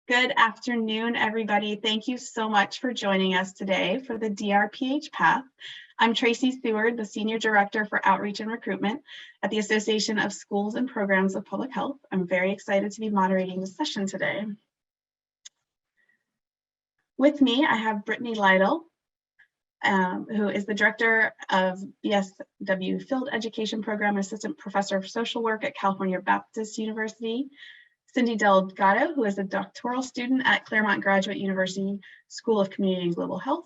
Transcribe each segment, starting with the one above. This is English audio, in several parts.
Good afternoon, everybody. Thank you so much for joining us today for the DRPH Path. I'm Tracy Seward, the Senior Director for Outreach and Recruitment at the Association of Schools and Programs of Public Health. I'm very excited to be moderating the session today. With me, I have Brittany Lytle, who is the Director of BSW Field Education Program, Assistant Professor of Social Work at California Baptist University. Cindy Delgado, who is a doctoral student at Claremont Graduate University School of Community and Global Health.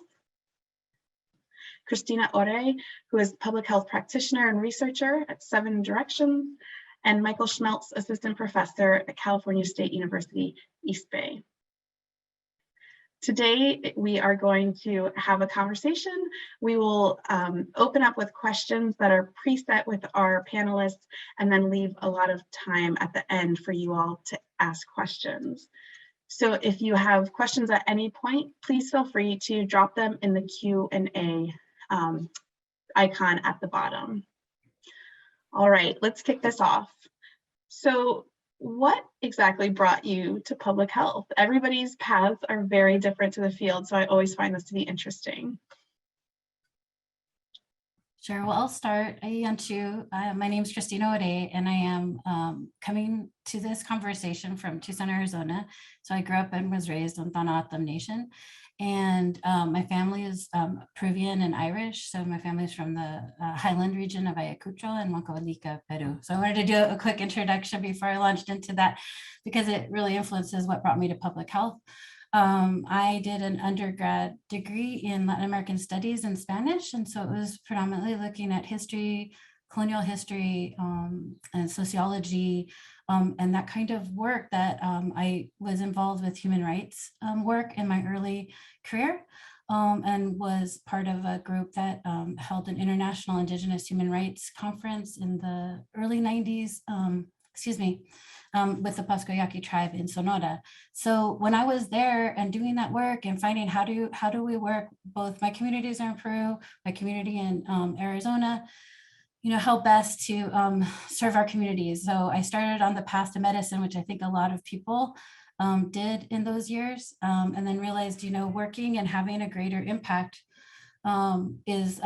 Christina Ore, who is public health practitioner and researcher at Seven Directions, and Michael Schmeltz, assistant professor at California State University, East Bay. Today, we are going to have a conversation. We will open up with questions that are preset with our panelists and then leave a lot of time at the end for you all to ask questions. So if you have questions at any point, please feel free to drop them in the Q&A icon at the bottom. All right, let's kick this off. So what exactly brought you to public health? Everybody's paths are very different to the field, so I always find this to be interesting. Sure, well, I'll start. My name is Christina Ode, and I am coming to this conversation from Tucson, Arizona. So I grew up and was raised on Tanatam Nation. And my family is Peruvian and Irish. So my family is from the highland region of Ayacucho and Huancavelica, Peru. So I wanted to do a quick introduction before I launched into that, because it really influences what brought me to public health. I did an undergrad degree in Latin American studies and Spanish. And so it was predominantly looking at history, colonial history, and sociology, and that kind of work that I was involved with human rights work in my early career, and was part of a group that held an international Indigenous human rights conference in the early 90s, with the Pascoyaqui tribe in Sonora. So when I was there and doing that work and finding how do we work, both my communities in Peru, my community in Arizona, how best to serve our communities. So I started on the path to medicine, which I think a lot of people did in those years, and then realized, working and having a greater impact is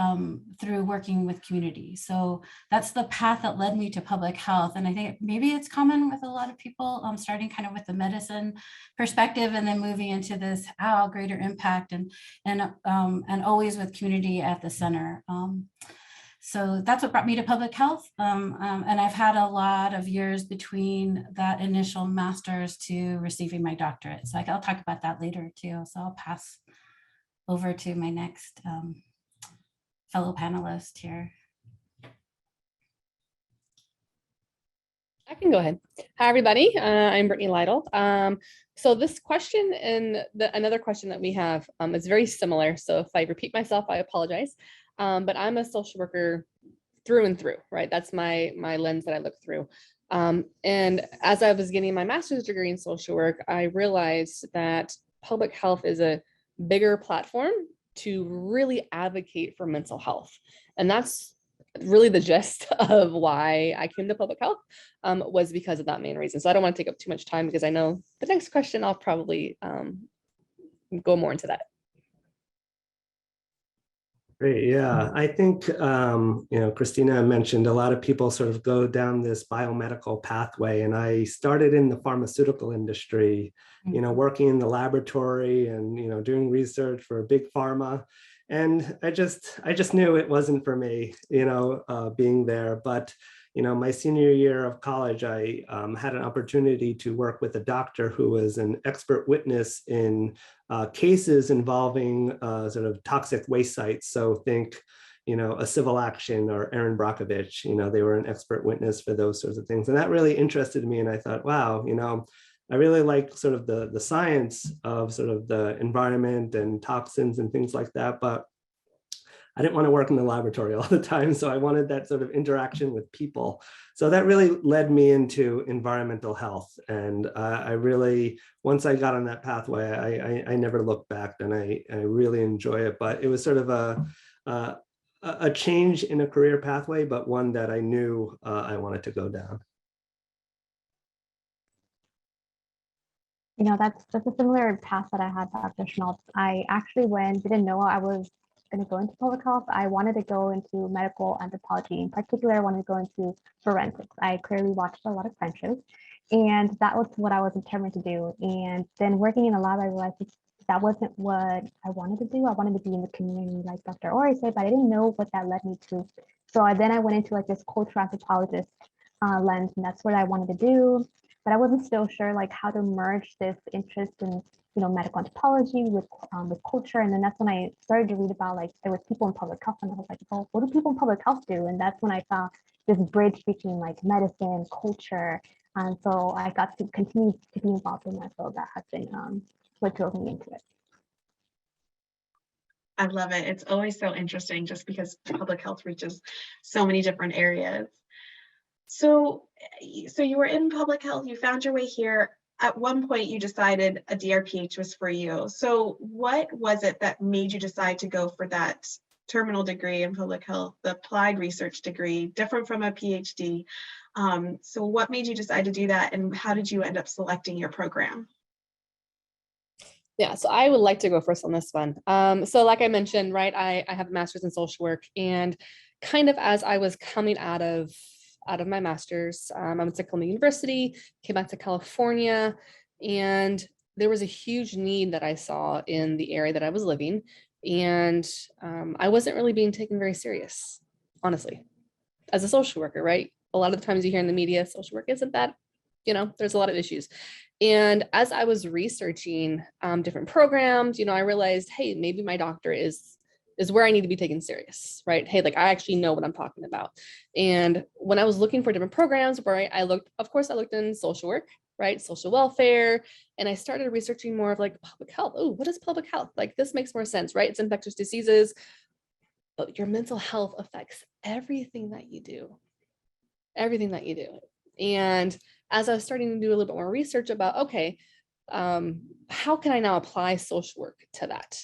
through working with community. So that's the path that led me to public health. And I think maybe it's common with a lot of people, starting kind of with the medicine perspective and then moving into this greater impact and always with community at the center. So that's what brought me to public health. And I've had a lot of years between that initial master's to receiving my doctorate. So I'll talk about that later too. So I'll pass over to my next fellow panelist here. I can go ahead. Hi, everybody. I'm Brittany Lytle. So this question and another question that we have is very similar. So if I repeat myself, I apologize. But I'm a social worker through and through, right? That's my lens that I look through. And as I was getting my master's degree in social work, I realized that public health is a bigger platform to really advocate for mental health. And that's really the gist of why I came to public health, was because of that main reason. So I don't want to take up too much time, because I know the next question I'll probably go more into that. Great. Yeah, I think, Christina mentioned a lot of people sort of go down this biomedical pathway, and I started in the pharmaceutical industry, working in the laboratory and, doing research for big pharma. And I just knew it wasn't for me, being there. But, my senior year of college, I had an opportunity to work with a doctor who was an expert witness in cases involving sort of toxic waste sites. So think, a civil action or Erin Brockovich, they were an expert witness for those sorts of things. And that really interested me. And I thought, wow, I really like sort of the science of sort of the environment and toxins and things like that. But I didn't want to work in the laboratory all the time. So I wanted that sort of interaction with people. So that really led me into environmental health. And I really, once I got on that pathway, I never looked back, and I really enjoy it. But it was sort of a change in a career pathway, but one that I knew I wanted to go down. that's a similar path that I had, Dr. Schmaltz. I actually didn't know I was going to go into public health. I wanted to go into medical anthropology. In particular, I wanted to go into forensics. I clearly watched a lot of French shows, and that was what I was determined to do. And then working in a lab, I realized that wasn't what I wanted to do. I wanted to be in the community, like Dr. Ori said, but I didn't know what that led me to. So then I went into like this cultural anthropologist lens, and that's what I wanted to do. But I wasn't still sure like how to merge this interest in medical anthropology with culture. And then that's when I started to read about like there was people in public health, and I was like, well, what do people in public health do? And that's when I found this bridge between like medicine, culture, and so I got to continue to be involved in that. So that has been what drove me into it. I love it. It's always so interesting just because public health reaches so many different areas. So you were in public health, you found your way here. At one point you decided a DRPH was for you. So what was it that made you decide to go for that terminal degree in public health, the applied research degree, different from a PhD? So what made you decide to do that, and how did you end up selecting your program? Yeah, so I would like to go first on this one. So like I mentioned, right, I have a master's in social work, and kind of as I was coming out of my master's, I went to Columbia University, came back to California, and there was a huge need that I saw in the area that I was living, and I wasn't really being taken very serious, honestly, as a social worker, right? A lot of the times you hear in the media, social work isn't that, there's a lot of issues. And as I was researching different programs, I realized, hey, maybe my doctor is where I need to be taken serious, right? Hey, like I actually know what I'm talking about. And when I was looking for different programs, where I looked in social work, right? Social welfare. And I started researching more of like public health. Oh, what is public health? Like this makes more sense, right? It's infectious diseases, but your mental health affects everything that you do. And as I was starting to do a little bit more research about, okay, how can I now apply social work to that?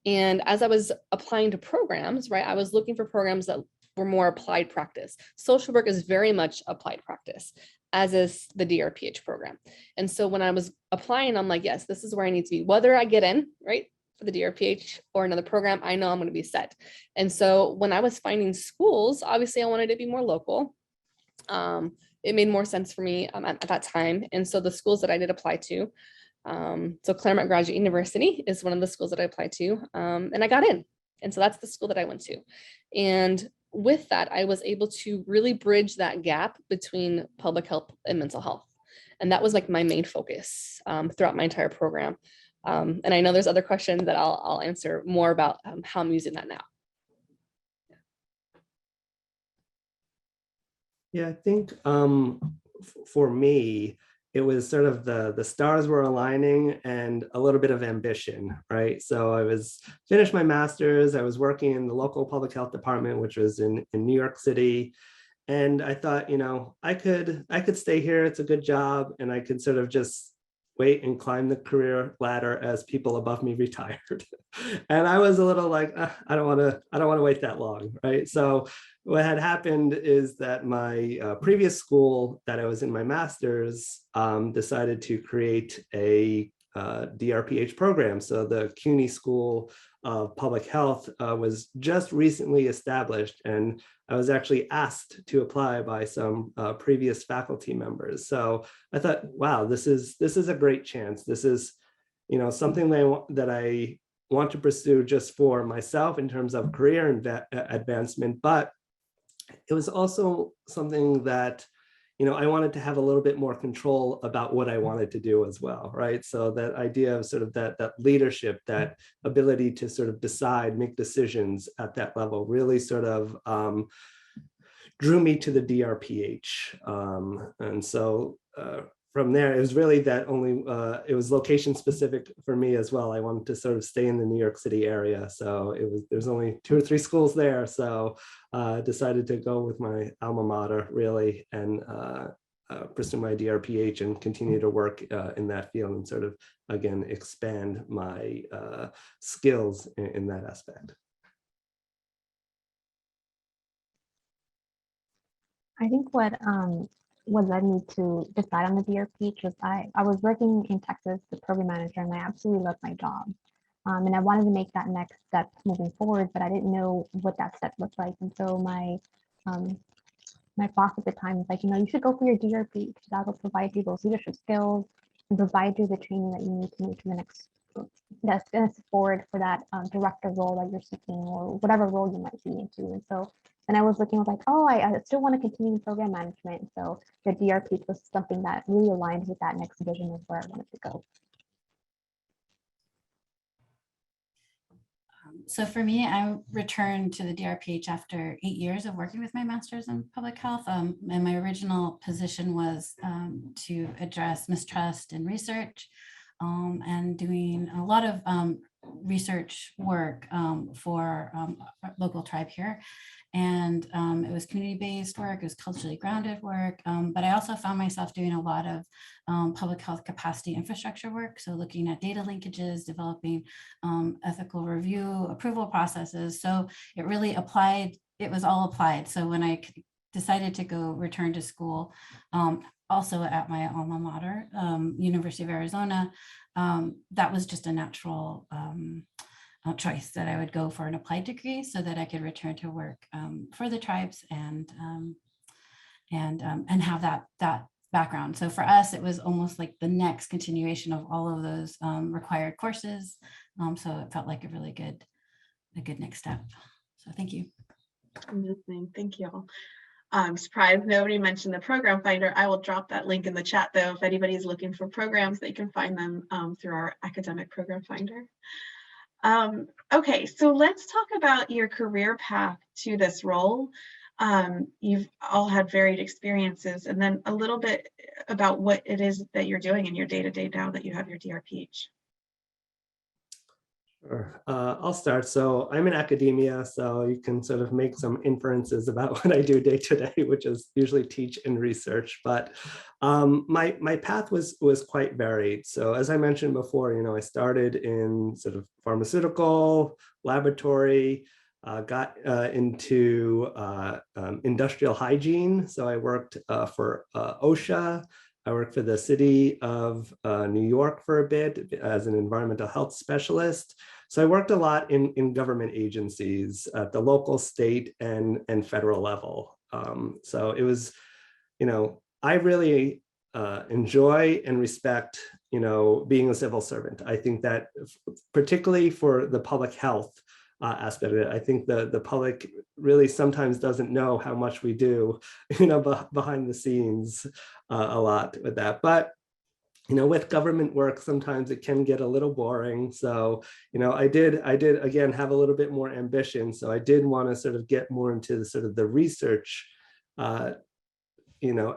And as I was applying to programs, right, I was looking for programs that were more applied practice. Social work is very much applied practice, as is the DRPH program. And so when I was applying, I'm like, yes, this is where I need to be. Whether I get in, right, for the DRPH or another program, I know I'm going to be set. And so when I was finding schools, obviously I wanted to be more local. It made more sense for me at that time. And so the schools that I did apply to, so Claremont Graduate University is one of the schools that I applied to, and I got in. And so that's the school that I went to. And with that, I was able to really bridge that gap between public health and mental health. And that was like my main focus throughout my entire program. And I know there's other questions that I'll answer more about how I'm using that now. Yeah, I think for me, it was sort of the stars were aligning and a little bit of ambition, right? So I was finished my master's, I was working in the local public health department, which was in New York City. And I thought, I could stay here, it's a good job, and I could sort of just wait and climb the career ladder as people above me retired. And I was a little like, I don't want to wait that long, right? So what had happened is that my previous school that I was in my master's decided to create a DRPH program. So the CUNY School of Public Health was just recently established, and I was actually asked to apply by some previous faculty members. So I thought, wow, this is a great chance. This is, something that I want to pursue just for myself in terms of career advancement, but it was also something that, I wanted to have a little bit more control about what I wanted to do as well, right? So that idea of sort of that leadership, that ability to sort of decide, make decisions at that level really sort of drew me to the DRPH. And so from there, it was really that only, it was location specific for me as well. I wanted to sort of stay in the New York City area. So there's only 2 or 3 schools there. So decided to go with my alma mater really, and pursue my DRPH and continue to work in that field and sort of, again, expand my skills in that aspect. I think what what led me to decide on the DRPH was I was working in Texas, the program manager, and I absolutely loved my job. And I wanted to make that next step moving forward, but I didn't know what that step looked like. And so my boss at the time was like, you should go for your DRP because that will provide you those leadership skills and provide you the training that you need to move to the next, that's going to forward for that director role that you're seeking or whatever role you might be into. And so then I was looking, I was like, oh, I still want to continue in program management. So the DRP was something that really aligned with that next vision of where I wanted to go. So for me, I returned to the DRPH after 8 years of working with my master's in public health. And my original position was to address mistrust in research and doing a lot of research work for our local tribe here. And it was community-based work, it was culturally grounded work, but I also found myself doing a lot of public health capacity infrastructure work. So looking at data linkages, developing ethical review, approval processes. So it really applied, it was all applied. So when I decided to go return to school, also at my alma mater, University of Arizona, that was just a natural choice that I would go for an applied degree so that I could return to work for the tribes and have that background. So for us, it was almost like the next continuation of all of those required courses. So it felt like a really good next step. So thank you. Amazing, thank you. I'm surprised nobody mentioned the program finder. I will drop that link in the chat though. If anybody's looking for programs, they can find them through our academic program finder. Okay, so let's talk about your career path to this role. You've all had varied experiences, and then a little bit about what it is that you're doing in your day-to-day now that you have your DRPH. Sure. I'll start. So I'm in academia, so you can sort of make some inferences about what I do day to day, which is usually teach and research. But my path was quite varied. So as I mentioned before, I started in sort of pharmaceutical, laboratory, got into industrial hygiene. So I worked for OSHA. I worked for the city of New York for a bit as an environmental health specialist. So I worked a lot in government agencies at the local, state, and federal level. So it was, I really enjoy and respect, being a civil servant. I think that particularly for the public health aspect of it, I think the public really sometimes doesn't know how much we do, behind the scenes a lot with that. But with government work, sometimes it can get a little boring. So, I did again have a little bit more ambition. So I did want to sort of get more into the sort of the research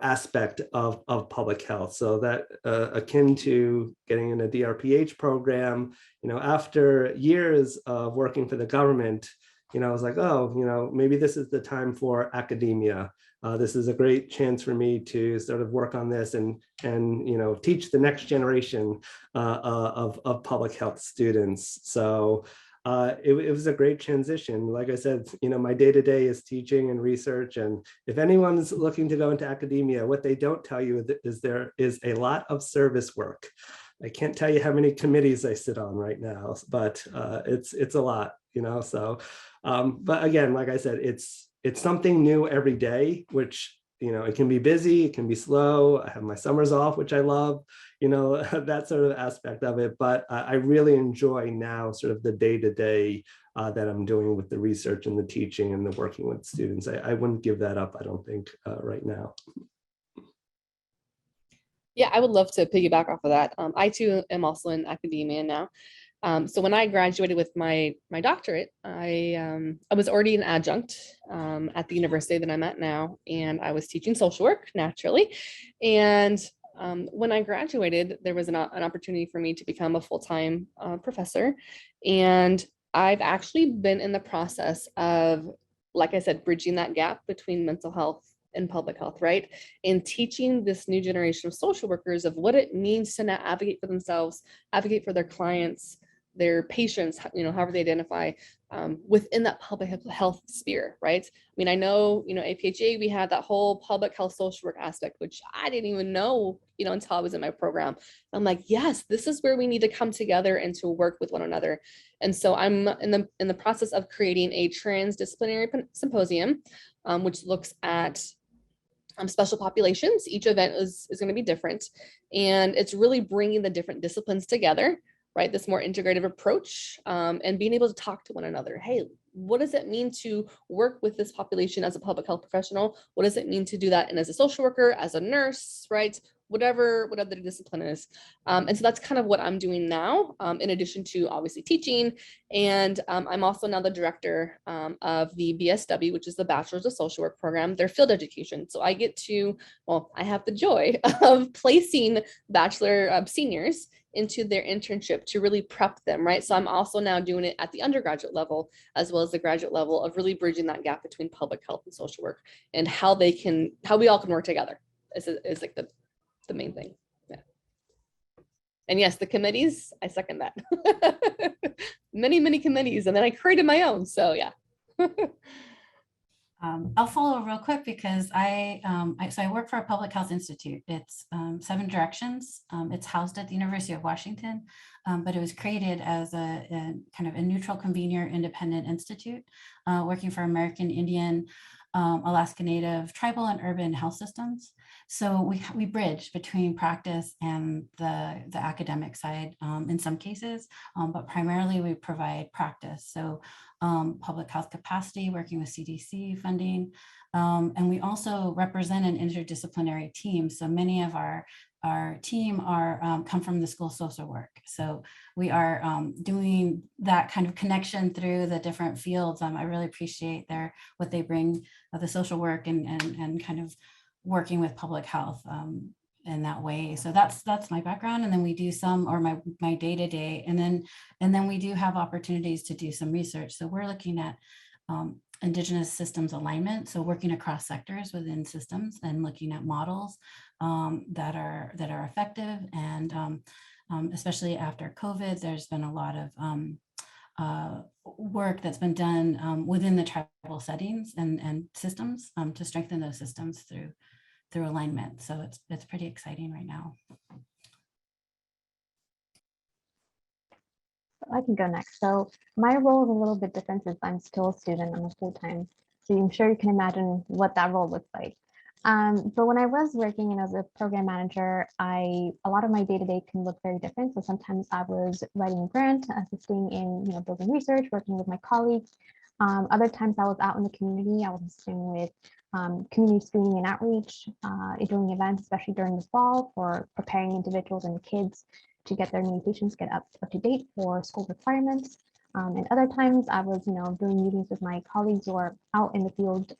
aspect of public health. So that akin to getting in a DRPH program, after years of working for the government, I was like, oh, maybe this is the time for academia. This is a great chance for me to sort of work on this and teach the next generation of public health students. So it was a great transition. Like I said, my day-to-day is teaching and research. And if anyone's looking to go into academia, what they don't tell you is there is a lot of service work. I can't tell you how many committees I sit on right now, but it's a lot, so, but again, like I said, it's something new every day, which, it can be busy, it can be slow. I have my summers off, which I love, that sort of aspect of it. But I really enjoy now sort of the day-to-day that I'm doing with the research and the teaching and the working with students. I wouldn't give that up, I don't think, right now. Yeah, I would love to piggyback off of that. I too am also in academia now. So when I graduated with my doctorate, I was already an adjunct at the university that I'm at now, and I was teaching social work naturally. And when I graduated, there was an opportunity for me to become a full-time professor. And I've actually been in the process of, like I said, bridging that gap between mental health and public health, right? And teaching this new generation of social workers of what it means to not advocate for themselves, advocate for their clients, their patients, however they identify within that public health sphere, right? I mean, I know, APHA, we had that whole public health social work aspect, which I didn't even know, until I was in my program. I'm like, yes, this is where we need to come together and to work with one another. And so I'm in the process of creating a transdisciplinary symposium, which looks at special populations. Each event is going to be different, and it's really bringing the different disciplines together, right? This more integrative approach, and being able to talk to one another. Hey, what does it mean to work with this population as a public health professional? What does it mean to do that? And as a social worker, as a nurse, right? Whatever the discipline is. And so that's kind of what I'm doing now, in addition to obviously teaching. And I'm also now the director of the BSW, which is the Bachelor's of Social Work program, their field education. So I get to, I have the joy of placing bachelor seniors into their internship to really prep them, right? So I'm also now doing it at the undergraduate level, as well as the graduate level, of really bridging that gap between public health and social work, and how we all can work together is like the main thing. Yeah. And yes, the committees, I second that. Many committees, and then I created my own. So yeah. I'll follow real quick because I work for a public health institute. It's 7 Directions. It's housed at the University of Washington, but it was created as a kind of a neutral, convener, independent institute, working for American Indian, Alaska Native, tribal, and urban health systems. So we bridge between practice and the academic side in some cases, but primarily we provide practice. So public health capacity, working with CDC funding, and we also represent an interdisciplinary team. So many of our team come from the School of Social Work. So we are doing that kind of connection through the different fields. I really appreciate what they bring, the social work and kind of working with public health in that way. So that's my background. And then we do my day-to-day, and then we do have opportunities to do some research. So we're looking at Indigenous systems alignment. So working across sectors within systems and looking at models that are effective. And especially after COVID, there's been a lot of work that's been done within the tribal settings and systems to strengthen those systems through alignment. So it's pretty exciting right now. I can go next. So my role is a little bit different since I'm still a student. I'm a full-time. So I'm sure you can imagine what that role looks like. But when I was working as a program manager, a lot of my day-to-day can look very different. So sometimes I was writing a grant, assisting in building research, working with my colleagues. Other times I was out in the community. I was assisting with community screening and outreach, doing events, especially during the fall, for preparing individuals and kids to get their medications up to date for school requirements. And other times I was, doing meetings with my colleagues or out in the field,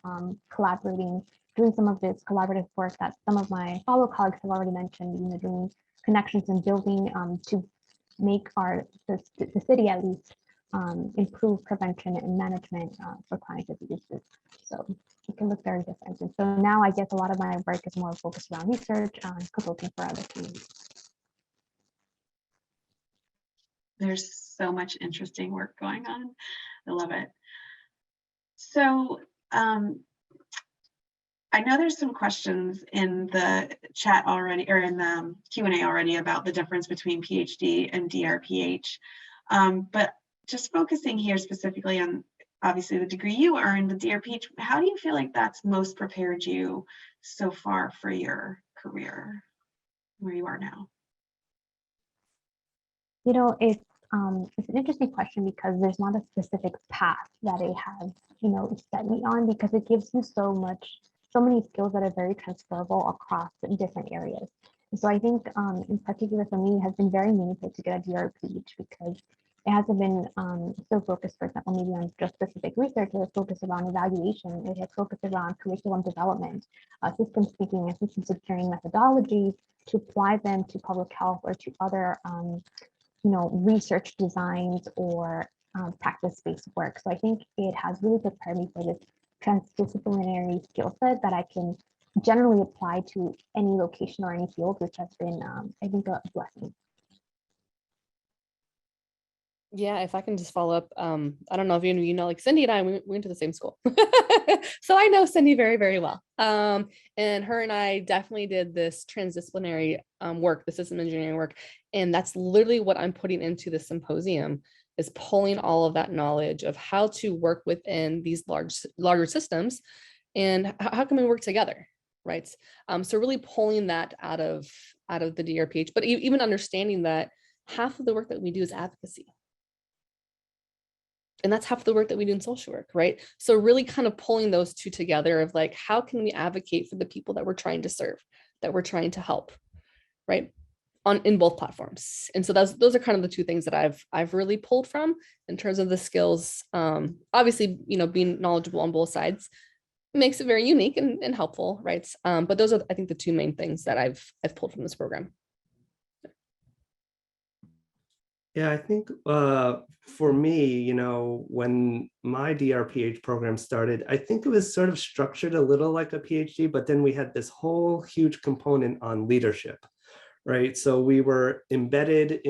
collaborating, doing some of this collaborative work that some of my fellow colleagues have already mentioned, doing connections and building to make the city at least improve prevention and management for chronic diseases. So it can look very different. And so now I guess a lot of my work is more focused around research, consulting for other communities. There's so much interesting work going on. I love it. So I know there's some questions in the chat already, or in the Q&A already, about the difference between PhD and DRPH. But just focusing here specifically on obviously the degree you earned, the DRPH, how do you feel like that's most prepared you so far for your career, where you are now? It's an interesting question because there's not a specific path that it has, set me on, because it gives you so many skills that are very transferable across different areas. And so I think in particular for me, it has been very meaningful to get a DRPH because it hasn't been so focused, for example, maybe on just specific research. It has focused around evaluation. It has focused around curriculum development, systems thinking, and system securing methodologies to apply them to public health or to other research designs or practice-based work. So I think it has really prepared me for this transdisciplinary skill set that I can generally apply to any location or any field, which has been, I think, a blessing. Yeah, if I can just follow up, I don't know if any of you know, like Cindy and I, we went to the same school. So I know Cindy very, very well. And her and I definitely did this transdisciplinary work, the system engineering work. And that's literally what I'm putting into the symposium, is pulling all of that knowledge of how to work within these larger systems and how can we work together, right? So really pulling that out of the DRPH, but even understanding that half of the work that we do is advocacy. And that's half the work that we do in social work, right? So really kind of pulling those two together of like, how can we advocate for the people that we're trying to serve, that we're trying to help, right? In both platforms. And so those are kind of the two things that I've really pulled from in terms of the skills. Obviously, being knowledgeable on both sides makes it very unique and helpful, right? But those are, I think, the two main things that I've pulled from this program. Yeah, I think for me, when my DRPH program started, I think it was sort of structured a little like a PhD, but then we had this whole huge component on leadership, right? So we were embedded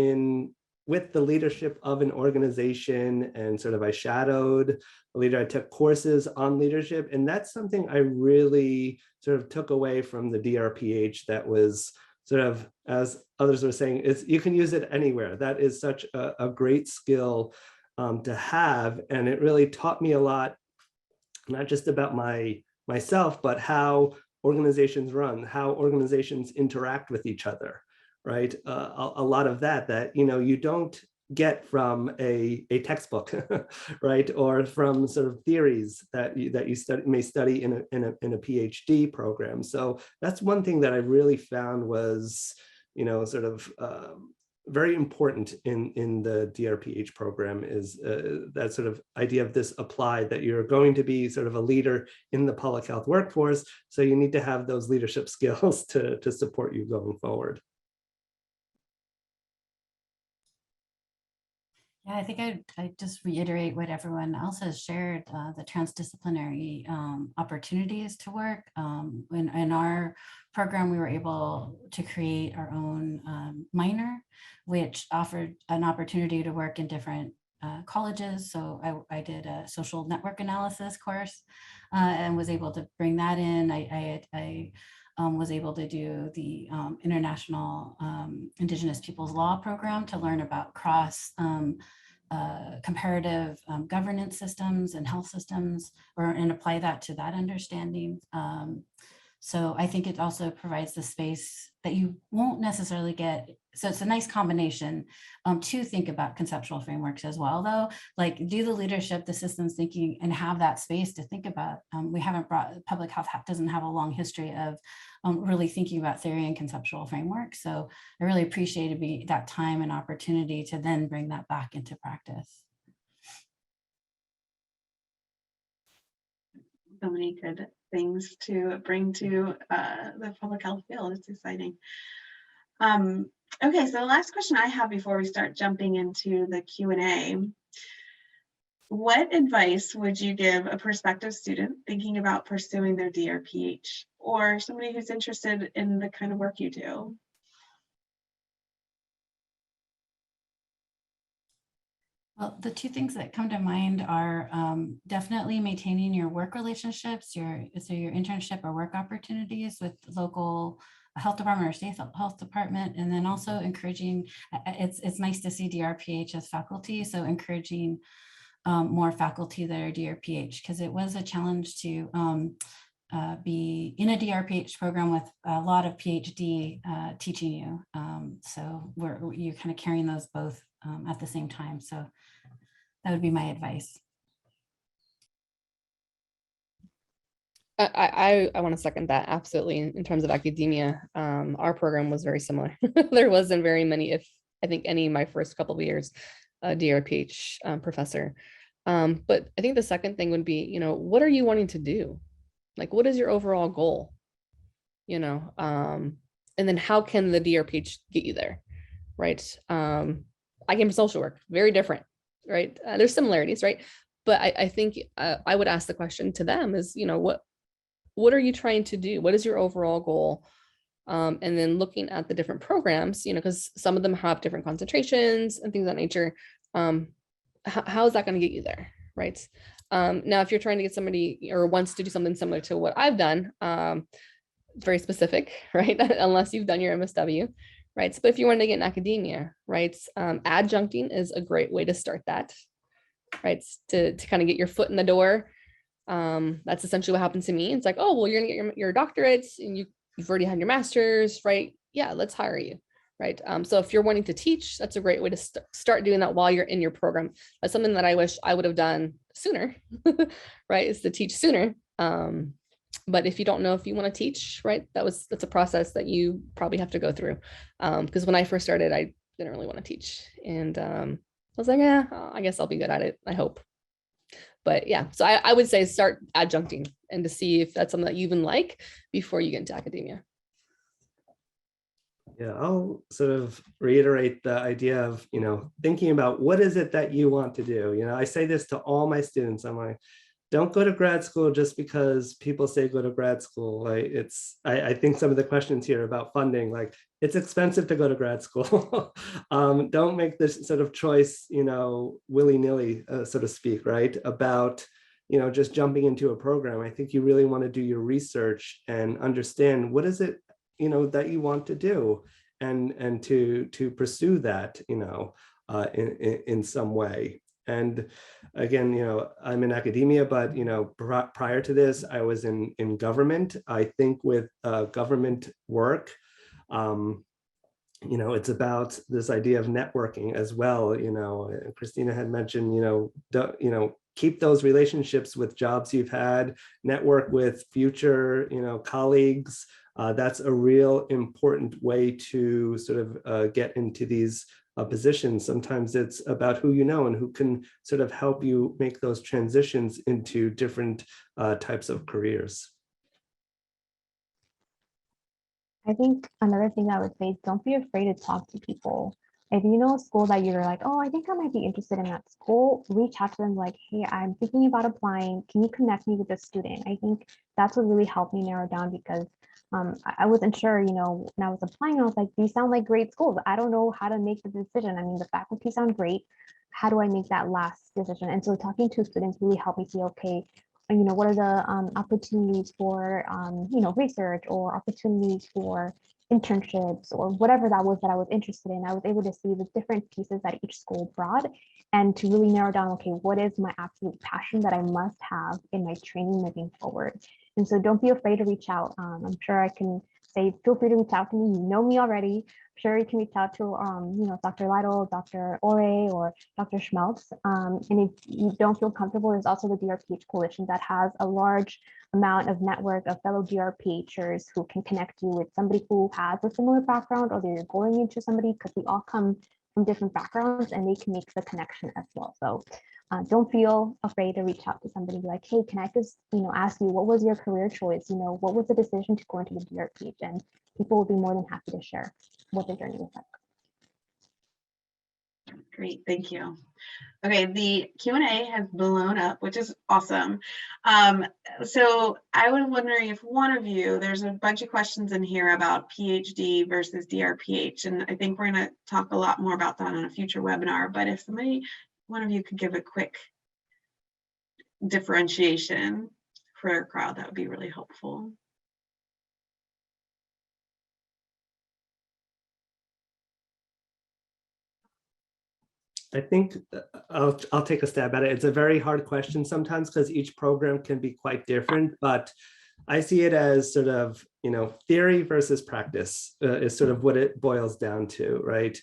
with the leadership of an organization, and sort of I shadowed a leader. I took courses on leadership, and that's something I really sort of took away from the DRPH that was sort of, as others were saying, you can use it anywhere. That is such a great skill to have. And it really taught me a lot, not just about myself, but how organizations run, how organizations interact with each other, right? A lot of that you don't get from a textbook, right? Or from sort of theories that you may study in a PhD program. So that's one thing that I really found was, sort of very important in the DRPH program, is that sort of idea of this applied, that you're going to be sort of a leader in the public health workforce. So you need to have those leadership skills to support you going forward. Yeah, I think I just reiterate what everyone else has shared, the transdisciplinary opportunities to work. In our program, we were able to create our own minor, which offered an opportunity to work in different colleges. So I did a social network analysis course and was able to bring that in. I was able to do the International Indigenous Peoples Law program to learn about cross comparative governance systems and health systems, and apply that to that understanding. So I think it also provides the space that you won't necessarily get. So it's a nice combination to think about conceptual frameworks as well, though, like do the leadership, the systems thinking, and have that space to think about. We haven't public health doesn't have a long history of really thinking about theory and conceptual frameworks. So I really appreciated that time and opportunity to then bring that back into practice. So many good things to bring to the public health field. It's exciting. Okay, so the last question I have before we start jumping into the Q&A. What advice would you give a prospective student thinking about pursuing their DRPH, or somebody who's interested in the kind of work you do? Well, the two things that come to mind are definitely maintaining your work relationships, your internship or work opportunities with local health department or state health department, and then also encouraging, it's nice to see DRPH as faculty, so encouraging more faculty that are DRPH, because it was a challenge to be in a DRPH program with a lot of PhD teaching you. So you're kind of carrying those both at the same time. So that would be my advice. I want to second that, absolutely. In terms of academia, our program was very similar. There wasn't very many, if I think any, my first couple of years, DRPH professor. But I think the second thing would be, what are you wanting to do? Like, what is your overall goal? And then how can the DRPH get you there, right? I came from social work, very different, right? There's similarities, right? But I think I would ask the question to them is, what are you trying to do? What is your overall goal? And then looking at the different programs, because some of them have different concentrations and things of that nature. how is that going to get you there, right? Now, if you're trying to get somebody or wants to do something similar to what I've done, very specific, right? Unless you've done your MSW, right? So, but if you want to get in academia, right, adjuncting is a great way to start that, right? To kind of get your foot in the door. That's essentially what happened to me. It's like, oh, well, you're gonna get your doctorates and you've already had your master's, right? Yeah, let's hire you, right? So if you're wanting to teach, that's a great way to start doing that while you're in your program. That's something that I wish I would have done sooner, right? Is to teach sooner. But if you don't know if you want to teach, right, that's a process that you probably have to go through. Because when I first started, I didn't really want to teach, and I was like, yeah, I guess I'll be good at it. I hope. But yeah, so I would say start adjuncting and to see if that's something that you even like before you get into academia. Yeah, I'll sort of reiterate the idea of, thinking about what is it that you want to do. I say this to all my students. I'm like, don't go to grad school just because people say go to grad school. Like I think some of the questions here about funding, like it's expensive to go to grad school. Don't make this sort of choice, willy-nilly, so to speak, right? About, just jumping into a program. I think you really want to do your research and understand what is it, that you want to do, and to pursue that, in some way. And again, I'm in academia, but prior to this, I was in government. I think with government work, it's about this idea of networking as well. Christina had mentioned, keep those relationships with jobs you've had, network with future, colleagues. That's a real important way to sort of get into these positions. Sometimes it's about who you know and who can sort of help you make those transitions into different types of careers. I think another thing I would say is don't be afraid to talk to people. If you know a school that you're like, oh, I think I might be interested in that school, reach out to them like, hey, I'm thinking about applying. Can you connect me with a student? I think that's what really helped me narrow down, because I wasn't sure, when I was applying, I was like, these sound like great schools. I don't know how to make the decision. I mean, the faculty sound great. How do I make that last decision? And so talking to students really helped me see, okay, what are the opportunities for, research, or opportunities for internships, or whatever that was that I was interested in. I was able to see the different pieces that each school brought, and to really narrow down, okay, what is my absolute passion that I must have in my training moving forward? And so don't be afraid to reach out. I'm sure I can say, feel free to reach out to me. You know me already. I'm sure you can reach out to, Dr. Lytle, Dr. Ore, or Dr. Schmeltz. And if you don't feel comfortable, there's also the DRPH Coalition that has a large amount of network of fellow DRPHers who can connect you with somebody who has a similar background, or they're going into somebody, because we all come from different backgrounds, and they can make the connection as well. So don't feel afraid to reach out to somebody like, hey, can I just, ask you, what was your career choice? What was the decision to go into the DRPH? And people will be more than happy to share what their journey was like. Great, thank you. Okay, the Q&A has blown up, which is awesome. So I was wondering if one of you, there's a bunch of questions in here about PhD versus DRPH, and I think we're going to talk a lot more about that on a future webinar, but if one of you could give a quick differentiation for our crowd, that would be really helpful. I think I'll take a stab at it. It's a very hard question sometimes because each program can be quite different, but I see it as sort of, theory versus practice is sort of what it boils down to, right?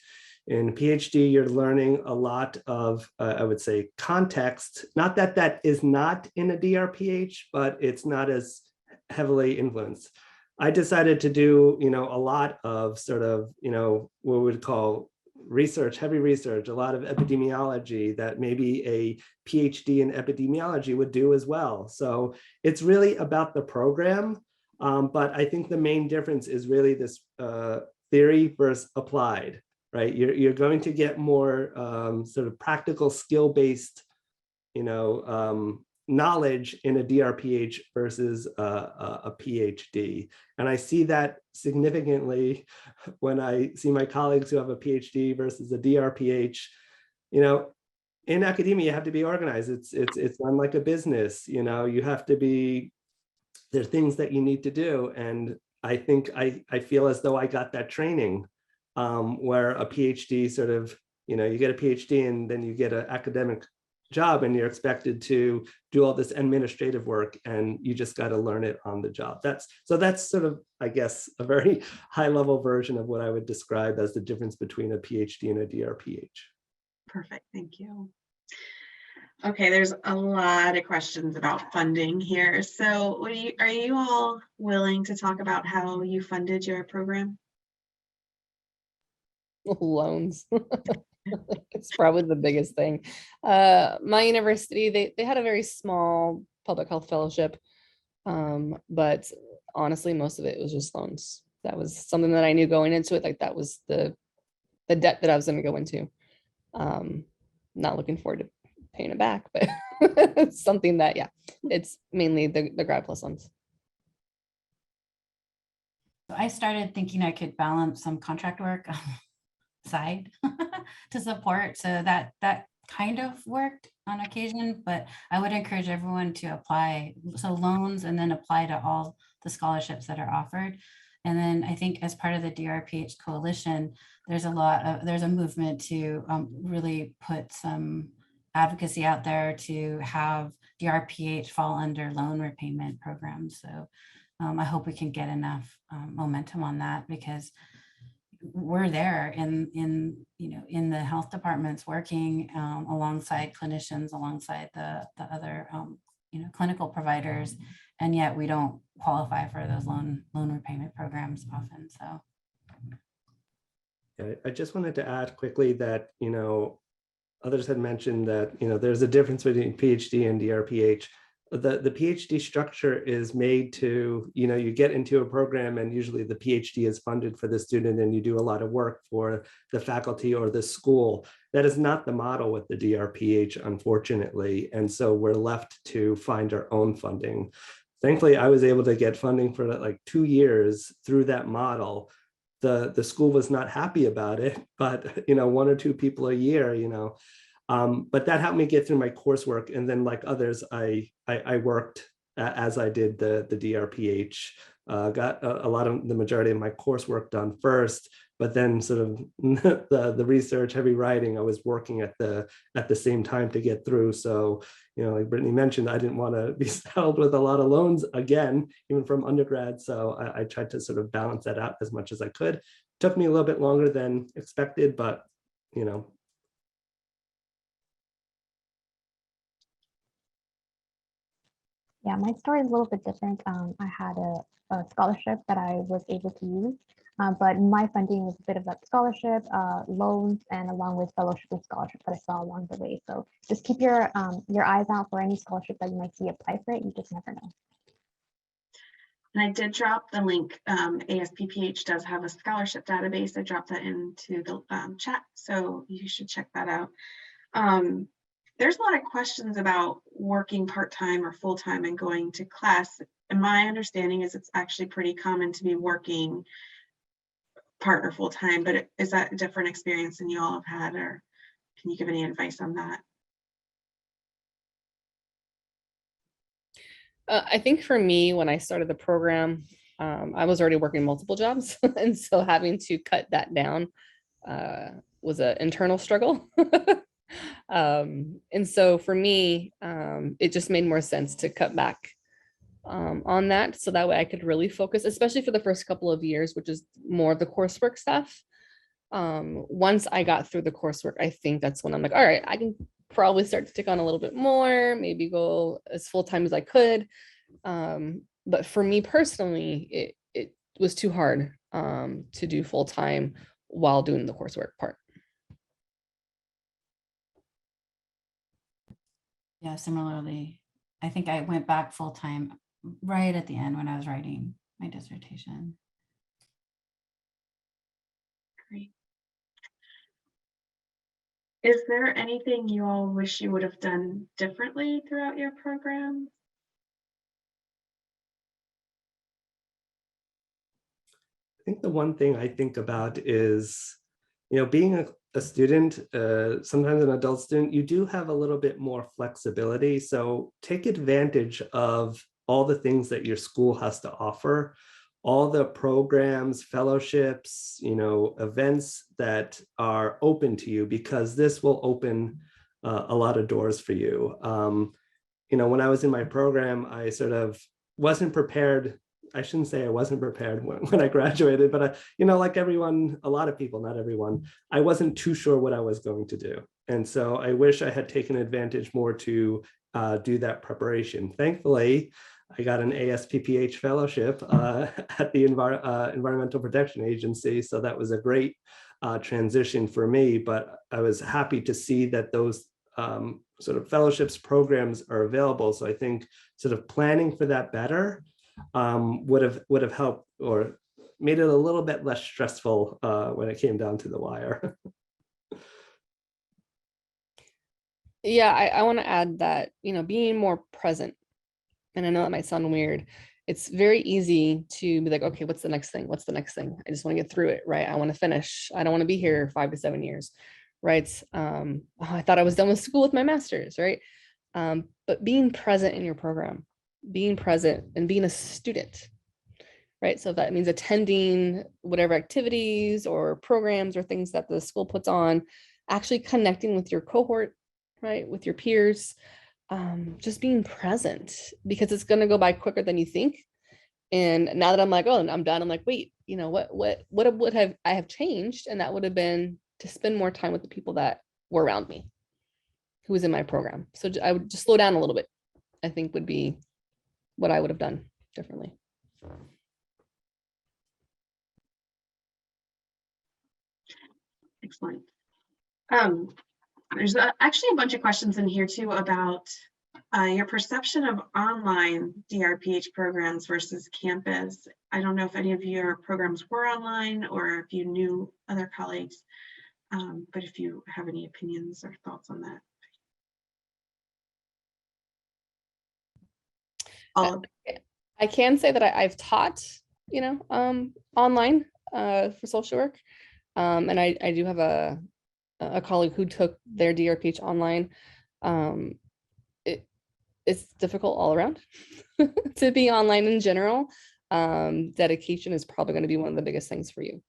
In PhD, you're learning a lot of, I would say, context. Not that that is not in a DRPH, but it's not as heavily influenced. I decided to do, a lot of sort of, what we would call research, heavy research, a lot of epidemiology that maybe a PhD in epidemiology would do as well. So it's really about the program. But I think the main difference is really this theory versus applied, right? You're going to get more sort of practical skill-based, knowledge in a DRPH versus a PhD. And I see that significantly when I see my colleagues who have a PhD versus a DRPH. in academia, you have to be organized. It's unlike a business, you know, you have to be, there are things that you need to do. And I think I feel as though I got that training where a PhD sort of, you know, you get a PhD and then you get an academic job and you're expected to do all this administrative work and you just got to learn it on the job. That's sort of, I guess, a very high level version of what I would describe as the difference between a PhD and a DRPH. Perfect, thank you. Okay, there's a lot of questions about funding here. So are you all willing to talk about how you funded your program? Loans. It's probably the biggest thing. My university, they had a very small public health fellowship, but honestly, most of it was just loans. That was something that I knew going into it. Like that was the debt that I was going to go into. Not looking forward to paying it back, but it's something that, yeah, it's mainly the grad plus loans. I started thinking I could balance some contract work side to support. So that kind of worked on occasion, but I would encourage everyone to apply. So loans and then apply to all the scholarships that are offered. And then I think as part of the DRPH coalition, there's a movement to really put some advocacy out there to have DRPH fall under loan repayment programs. So I hope we can get enough momentum on that, because we're there in the health departments working alongside clinicians, alongside the other clinical providers, and yet we don't qualify for those loan repayment programs often. So yeah, I just wanted to add quickly that, you know, others had mentioned that, you know, there's a difference between PhD and DRPH. The PhD structure is made to, you know, you get into a program and usually the PhD is funded for the student and you do a lot of work for the faculty or the school. That is not the model with the DRPH, unfortunately. And so we're left to find our own funding. Thankfully, I was able to get funding for like 2 years through that model. The school was not happy about it, but, you know, 1 or 2 people a year, you know, but that helped me get through my coursework. And then like others, I worked as I did the DRPH, got a lot of the majority of my coursework done first, but then sort of the research, heavy writing, I was working at the same time to get through. So, you know, like Brittany mentioned, I didn't want to be saddled with a lot of loans again, even from undergrad. So I tried to sort of balance that out as much as I could. Took me a little bit longer than expected, but, you know. Yeah, my story is a little bit different. I had a scholarship that I was able to use, but my funding was a bit of that scholarship, loans, and along with fellowship and scholarship that I saw along the way. So just keep your eyes out for any scholarship that you might see apply for it. You just never know. And I did drop the link. ASPPH does have a scholarship database. I dropped that into the chat, so you should check that out. There's a lot of questions about working part-time or full-time and going to class. And my understanding is it's actually pretty common to be working part or full-time, but is that a different experience than you all have had, or can you give any advice on that? I think for me, when I started the program, I was already working multiple jobs. And so having to cut that down was an internal struggle. And so for me, it just made more sense to cut back on that. So that way I could really focus, especially for the first couple of years, which is more of the coursework stuff. Once I got through the coursework, I think that's when I'm like, all right, I can probably start to take on a little bit more, maybe go as full-time as I could. But for me personally, it was too hard to do full-time while doing the coursework part. yeah, similarly, I think I went back full-time right at the end when I was writing my dissertation. Great. Is there anything you all wish you would have done differently throughout your program? I think the one thing I think about is, you know, being a student, sometimes an adult student, you do have a little bit more flexibility. So take advantage of all the things that your school has to offer, all the programs, fellowships, events that are open to you, because this will open a lot of doors for you. When I was in my program, I sort of wasn't prepared. I shouldn't say I wasn't prepared when I graduated, but like everyone, a lot of people, not everyone, I wasn't too sure what I was going to do. And so I wish I had taken advantage more to do that preparation. Thankfully, I got an ASPPH fellowship at the Environmental Protection Agency. So that was a great transition for me, but I was happy to see that those sort of fellowships programs are available. So I think sort of planning for that better would have helped or made it a little bit less stressful when it came down to the wire. Yeah, I want to add that, being more present, and I know that might sound weird, it's very easy to be like, okay, what's the next thing? What's the next thing? I just want to get through it, right? I want to finish. I don't want to be here 5 to 7 years, right? I thought I was done with school with my master's, right? But being present in your program, being present and being a student, right? So if that means attending whatever activities or programs or things that the school puts on, actually connecting with your cohort, right? With your peers, just being present, because it's going to go by quicker than you think. And now that I'm like, oh, I'm done, I'm like, wait, what would have I have changed? And that would have been to spend more time with the people that were around me, who was in my program. So I would just slow down a little bit, I think would be what I would have done differently. Excellent. There's actually a bunch of questions in here too about your perception of online DRPH programs versus campus. I don't know if any of your programs were online or if you knew other colleagues, but if you have any opinions or thoughts on that. I can say that I've taught, online for social work. And I do have a colleague who took their DRPH online. It's difficult all around to be online in general. Dedication is probably going to be one of the biggest things for you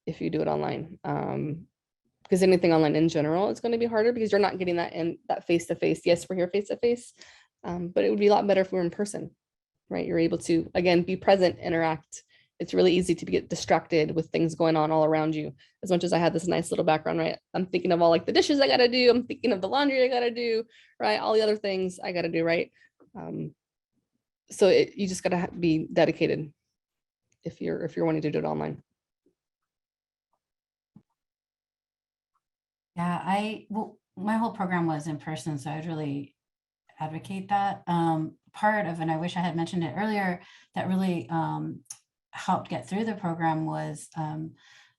if you do it online. Because anything online in general is going to be harder because you're not getting that face-to-face. Yes, we're here face-to-face, but it would be a lot better if we were in person, right? You're able to, again, be present, interact. It's really easy to get distracted with things going on all around you. As much as I had this nice little background, right? I'm thinking of all like the dishes I got to do. I'm thinking of the laundry I got to do, right? All the other things I got to do, right? So you just got to be dedicated if you're wanting to do it online. Yeah, my whole program was in person, so I'd really advocate that. Part of, and I wish I had mentioned it earlier, that really helped get through the program was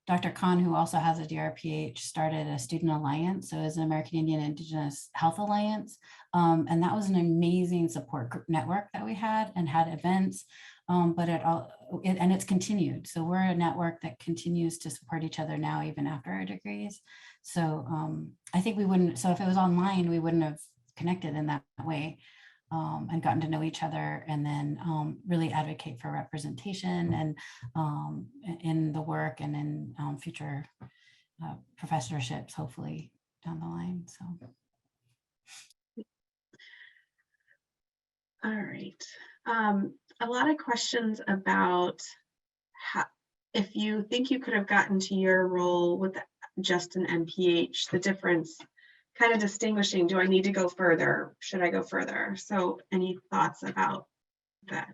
Dr. Khan, who also has a DRPH, started a student alliance. So it's an American Indian Indigenous Health Alliance. And that was an amazing support group network that we had and had events, but it's continued. So we're a network that continues to support each other now, even after our degrees. So I think so if it was online, we wouldn't have connected in that way. And gotten to know each other, and then really advocate for representation and in the work and in future professorships, hopefully down the line. So. All right. A lot of questions about if you think you could have gotten to your role with just an MPH, the difference, kind of distinguishing, do I need to go further? Should I go further? So any thoughts about that?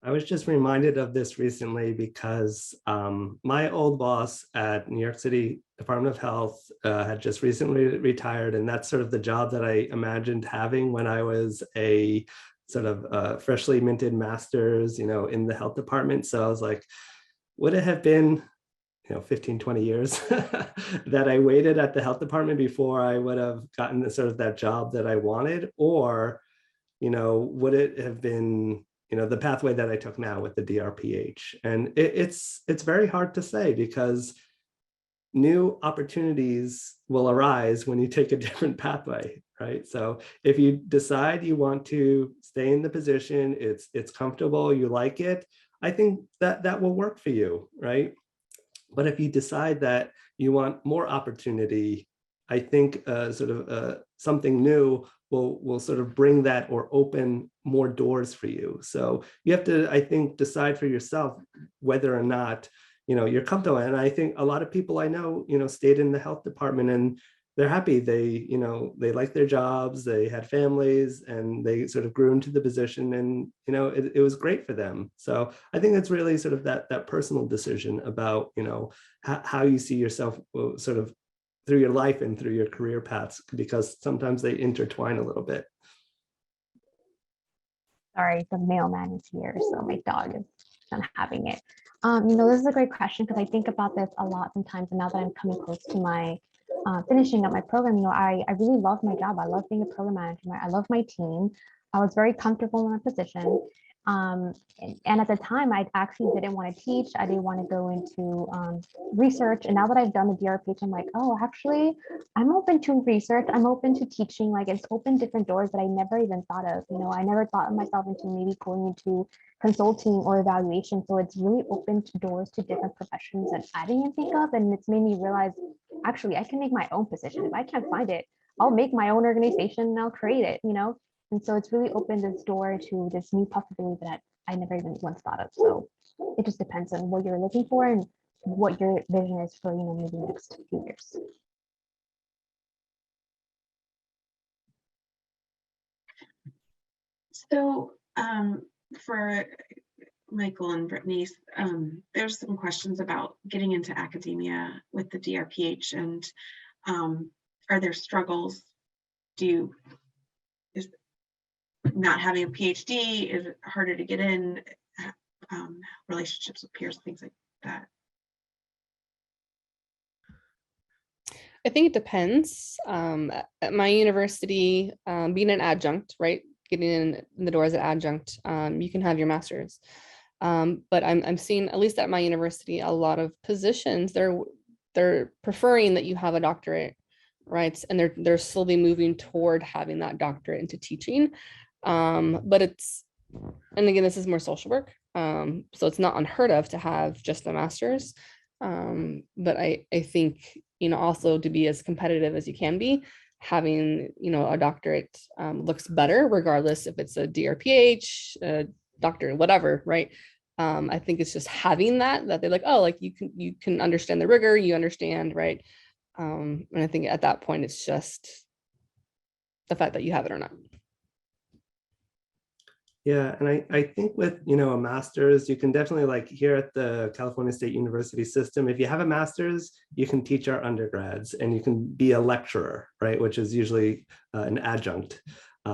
I was just reminded of this recently because my old boss at New York City Department of Health had just recently retired, and that's sort of the job that I imagined having when I was a sort of freshly minted master's, in the health department. So I was like, would it have been 15, 20 years that I waited at the health department before I would have gotten sort of that job that I wanted? Or, would it have been, the pathway that I took now with the DRPH? And it's very hard to say, because new opportunities will arise when you take a different pathway, right? So if you decide you want to stay in the position, it's comfortable, you like it, I think that will work for you, right? But if you decide that you want more opportunity, I think something new will sort of bring that or open more doors for you. So you have to, I think, decide for yourself whether or not, you're comfortable. And I think a lot of people I know, stayed in the health department and they're happy. They like their jobs, they had families, and they sort of grew into the position, and it was great for them. So I think it's really sort of that personal decision about how you see yourself sort of through your life and through your career paths, because sometimes they intertwine a little bit. Sorry, the mailman is here, so my dog is not having it. This is a great question because I think about this a lot sometimes, and now that I'm coming close to my finishing up my program, I really love my job. I love being a program manager. I love my team. I was very comfortable in my position. And at the time, I actually didn't want to teach. I didn't want to go into research. And now that I've done the DRPH, I'm like, oh, actually, I'm open to research. I'm open to teaching. Like, it's opened different doors that I never even thought of. I never thought of myself into maybe going into consulting or evaluation. So it's really opened doors to different professions that I didn't even think of. And it's made me realize, actually, I can make my own position. If I can't find it, I'll make my own organization and I'll create it, And so it's really opened this door to this new possibility that I never even once thought of. So it just depends on what you're looking for and what your vision is for, maybe the next few years. So for Michael and Brittany, there's some questions about getting into academia with the DRPH, and are there struggles? Is not having a PhD, is it harder to get in? Relationships with peers, things like that. I think it depends. At my university, being an adjunct, right? Getting in the door as an adjunct, you can have your master's. But I'm seeing, at least at my university, a lot of positions, they're preferring that you have a doctorate, right? And they're slowly moving toward having that doctorate into teaching. But and again, this is more social work. So it's not unheard of to have just a master's. But I think, also to be as competitive as you can be, having, a doctorate looks better, regardless if it's a DRPH, a doctor, whatever, right? I think it's just having that they're like, oh, like you can understand the rigor, you understand, right? And I think at that point, it's just the fact that you have it or not. Yeah, and I think with a master's, you can definitely, like here at the California State University system, if you have a master's, you can teach our undergrads and you can be a lecturer, right? Which is usually an adjunct,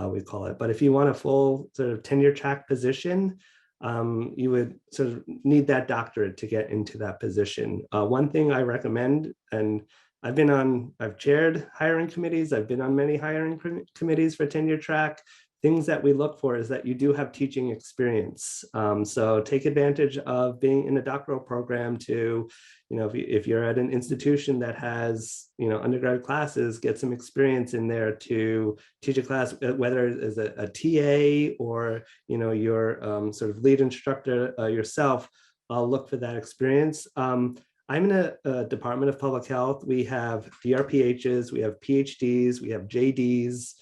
we call it. But if you want a full sort of tenure track position, you would sort of need that doctorate to get into that position. One thing I recommend, and I've chaired hiring committees, I've been on many hiring committees for tenure track. Things that we look for is that you do have teaching experience. So take advantage of being in a doctoral program to, if you're at an institution that has, undergrad classes, get some experience in there to teach a class, whether as a TA or, your sort of lead instructor yourself. I'll look for that experience. I'm in a department of public health. We have DRPHs, we have PhDs, we have JDs.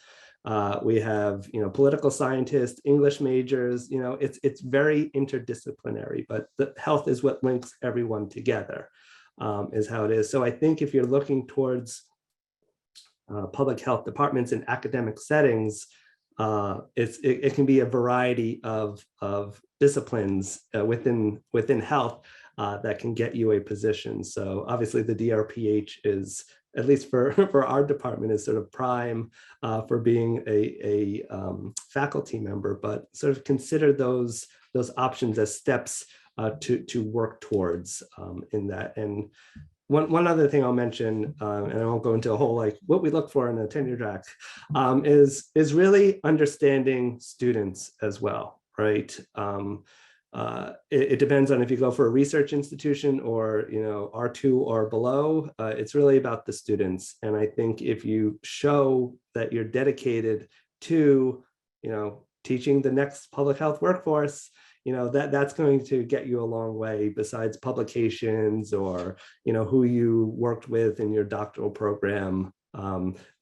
We have, political scientists, English majors, it's very interdisciplinary, but the health is what links everyone together, is how it is. So I think if you're looking towards public health departments in academic settings, it can be a variety of disciplines within health that can get you a position. So obviously the DRPH is, at least for our department, is sort of prime for being a faculty member, but sort of consider those options as steps to work towards in that. And one other thing I'll mention, and I won't go into a whole like what we look for in a tenure track, is really understanding students as well, right? it depends on if you go for a research institution or, you know, R2 or below. It's really about the students. And I think if you show that you're dedicated to, you know, teaching the next public health workforce, you know, that's going to get you a long way, besides publications or, you know, who you worked with in your doctoral program.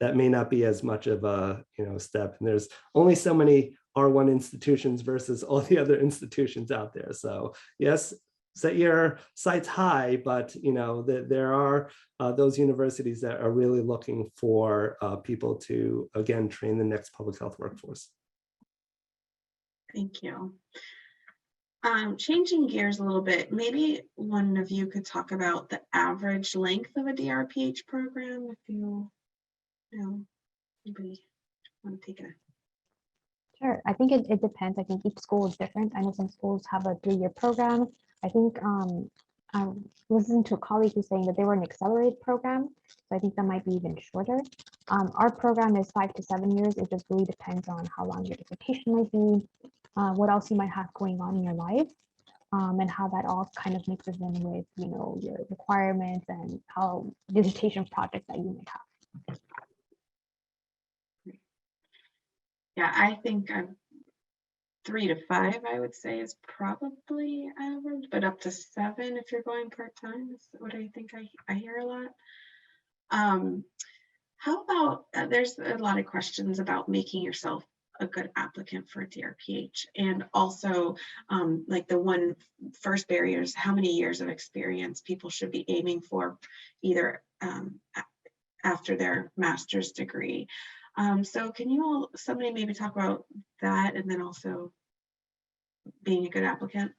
That may not be as much of a, you know, step. And there's only so many R1 institutions versus all the other institutions out there. So yes, set your sights high, but, you know, there are those universities that are really looking for people to, again, train the next public health workforce. Thank you. Changing gears a little bit, maybe one of you could talk about the average length of a DRPH program, if you know, anybody want to take a. Sure. I think it depends. I think each school is different. I know some schools have a 3-year program. I think I listened to a colleague who's saying that they were an accelerated program. So I think that might be even shorter. Our program is 5 to 7 years. It just really depends on how long your dissertation might be, what else you might have going on in your life, and how that all kind of mixes in with, you know, your requirements and how dissertation project that you might have. Yeah, I think 3 to 5, I would say, is probably average, but up to 7 if you're going part-time is what I think I hear a lot. How about, there's a lot of questions about making yourself a good applicant for a DRPH, and also like the first barrier is how many years of experience people should be aiming for, either after their master's degree. So can somebody maybe talk about that, and then also being a good applicant?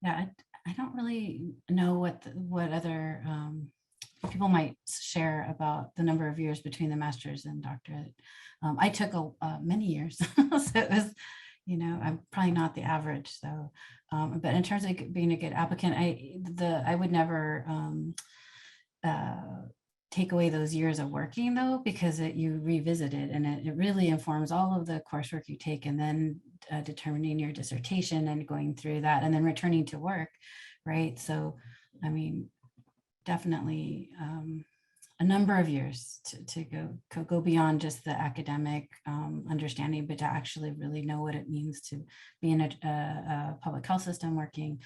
Yeah, I don't really know what other people might share about the number of years between the master's and doctorate. I took many years, so it was, you know, I'm probably not the average. So, but in terms of being a good applicant, I would never take away those years of working, though, because you revisit it, and it really informs all of the coursework you take, and then determining your dissertation and going through that, and then returning to work, right? So, I mean, definitely a number of years to go beyond just the academic understanding, but to actually really know what it means to be in a public health system, working,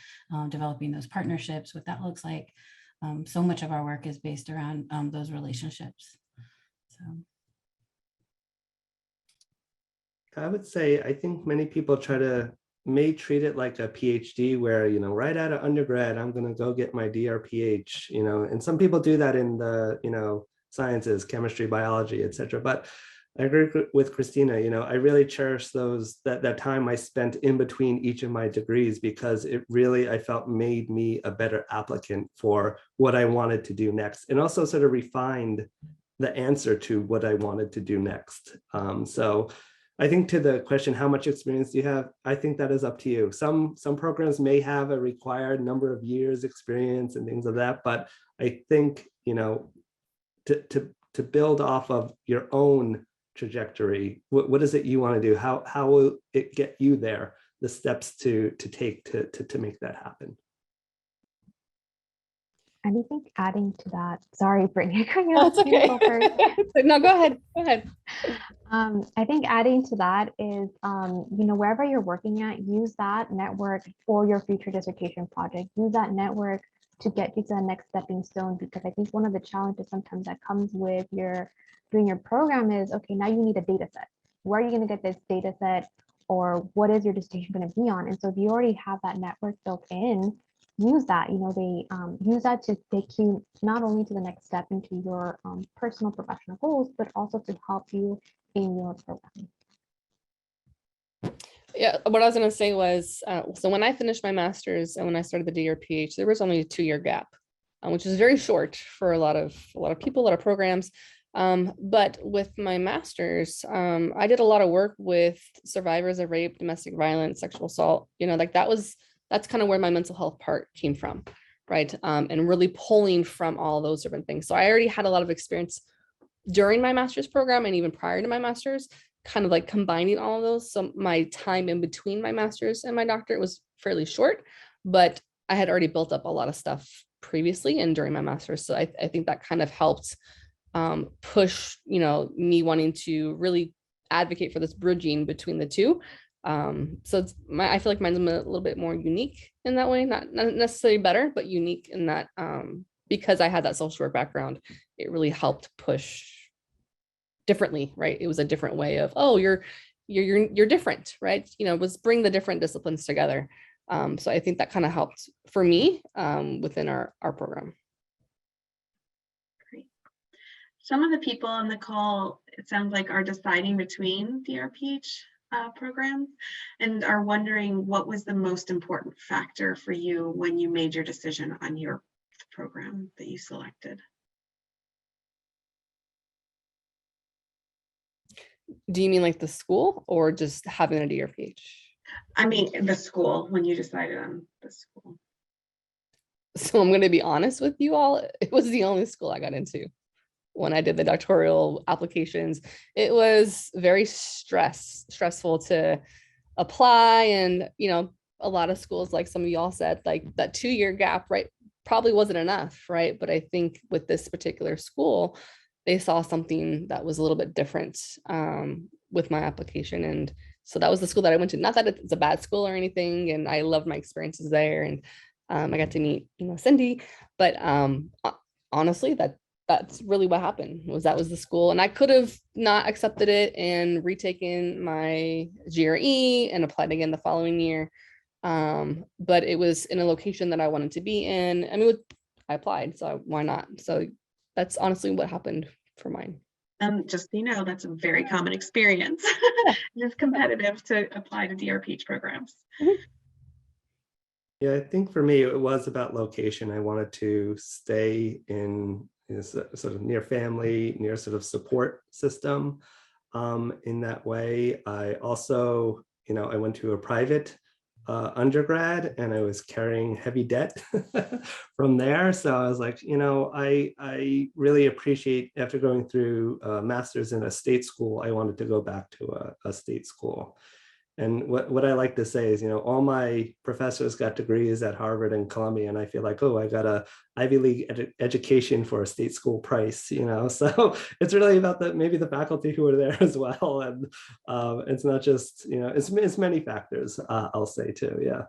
developing those partnerships, what that looks like. So much of our work is based around those relationships. So I would say, I think many people may treat it like a PhD, where, you know, right out of undergrad, I'm going to go get my DRPH, you know, and some people do that in the, you know, sciences, chemistry, biology, etc. But I agree with Christina, you know, I really cherish that time I spent in between each of my degrees, because it really, I felt, made me a better applicant for what I wanted to do next, and also sort of refined the answer to what I wanted to do next. So I think, to the question, how much experience do you have? I think that is up to you. Some programs may have a required number of years experience and things of that, but I think, you know, to build off of your own trajectory, what is it you want to do? How will it get you there? The steps to take to make that happen. And I think adding to that, sorry, Brittany, That's okay. No, go ahead. Go ahead. I think adding to that is, you know, wherever you're working at, use that network for your future dissertation project. Use that network to get you to the next stepping stone, because I think one of the challenges sometimes that comes with doing your program is, okay, now you need a data set. Where are you going to get this data set, or what is your dissertation going to be on? And so if you already have that network built in, use that. You know, they use that to take you not only to the next step into your personal professional goals, but also to help you in your program. Yeah, what I was going to say was, so when I finished my master's and when I started the DRPH, there was only a 2-year gap, which is very short for a lot of people, a lot of programs. But with my master's, I did a lot of work with survivors of rape, domestic violence, sexual assault. You know, like that's kind of where my mental health part came from, right? And really pulling from all those different things. So I already had a lot of experience during my master's program and even prior to my master's, kind of like combining all of those. So my time in between my master's and my doctorate was fairly short, but I had already built up a lot of stuff previously and during my master's. So I think that kind of helped push, me wanting to really advocate for this bridging between the two. So I feel like mine's a little bit more unique in that way, not necessarily better, but unique in that because I had that social work background, it really helped push differently, right? It was a different way of, oh, you're different, right? Was bring the different disciplines together. So I think that kind of helped for me within our program. Great. Some of the people on the call, it sounds like, are deciding between DRPH programs and are wondering what was the most important factor for you when you made your decision on your program that you selected. Do you mean like the school or just having a DRPH? I mean, the school, when you decided on the school. So I'm going to be honest with you all. It was the only school I got into when I did the doctoral applications. It was very stressful to apply. And, a lot of schools, like some of y'all said, like that 2-year gap, right, probably wasn't enough, right? But I think with this particular school, they saw something that was a little bit different with my application. And so that was the school that I went to. Not that it's a bad school or anything. And I loved my experiences there. And I got to meet, Cindy, but honestly, that's really what happened. That was the school. And I could have not accepted it and retaken my GRE and applied again the following year. But it was in a location that I wanted to be in. I mean, I applied, so why not? So that's honestly what happened for mine. Just so that's a very common experience. It's competitive to apply to DRPH programs. Mm-hmm. Yeah, I think for me, it was about location. I wanted to stay in sort of near family, near sort of support system. In that way, I also, I went to a private undergrad and I was carrying heavy debt from there. So I was like, I really appreciate, after going through a master's in a state school, I wanted to go back to a state school. And what I like to say is, all my professors got degrees at Harvard and Columbia, and I feel like, oh, I got a Ivy League education for a state school price, So it's really about maybe the faculty who are there as well, and it's not just, it's many factors. I'll say too, yeah.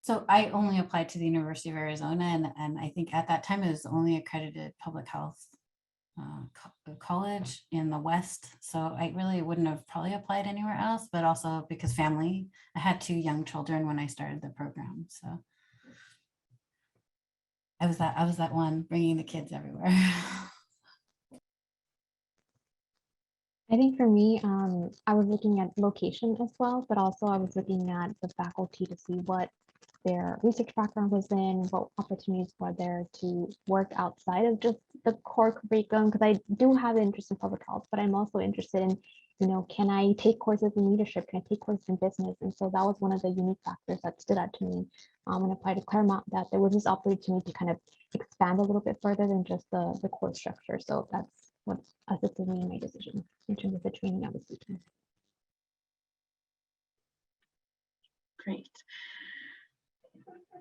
So I only applied to the University of Arizona, and I think at that time it was the only accredited public health college in the West. So I really wouldn't have probably applied anywhere else, but also because family, I had 2 young children when I started the program. So I was that one bringing the kids everywhere. I think for me, I was looking at location as well, but also I was looking at the faculty to see what their research background was in, what opportunities were there to work outside of just the core curriculum, because I do have an interest in public health, but I'm also interested in, can I take courses in leadership? Can I take courses in business? And so that was one of the unique factors that stood out to me when I applied to Claremont, that there was this opportunity to kind of expand a little bit further than just the course structure. So that's what assisted me in my decision in terms of the training I was seeking. Great.